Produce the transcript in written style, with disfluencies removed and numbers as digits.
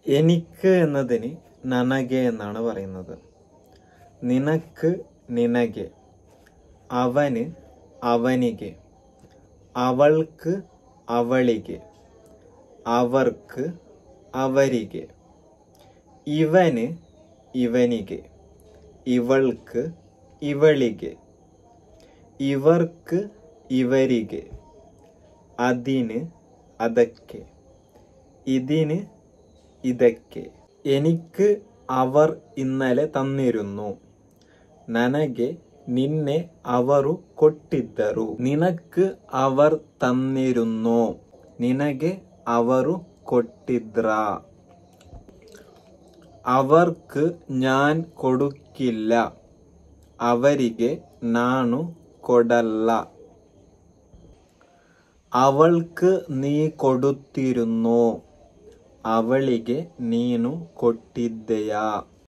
എനിക്ക് എന്നതിന് ನನಗೆ എന്നാണ് പറയുന്നത്. നിനക്ക് നിനಗೆ, അവന് അവനിಗೆ, അവൾക്ക് അവളിಗೆ, അവർക്ക് അവരിಗೆ, ಇವന് ಇವನಿಗೆ, ಇವൾക്ക് ಇವಳಿಗೆ, ಇವർക്ക് ಇವರಿಗೆ, അതിന് ಅದಕ್ಕೆ, ഇതിന് ಇದಕ್ಕೆ. എനിക്ക് അവർ ഇന്നലെ തന്നിരുന്നു. ನನಗೆ ನಿನ್ನೆ ಅವರು ಕೊಟ್ಟಿದ್ದರು. ನಿನക്ക് അവർ തന്നിരുന്നു. ನಿನಗೆ ಅವರು ಕೊಟ್ಟಿದ್ರಾ. അവർക്ക് ഞാൻ കൊടുക്കില്ല. ಅವರಿಗೆ ನಾನು ಕೊಡಲ್ಲ. ಅವൾക്ക് ನೀ ಕೊಡುತ್ತಿರುന്നു. ಅವಳಿಗೆ ನೀನು ಕೊಟ್ಟಿದ್ದೆಯಾ.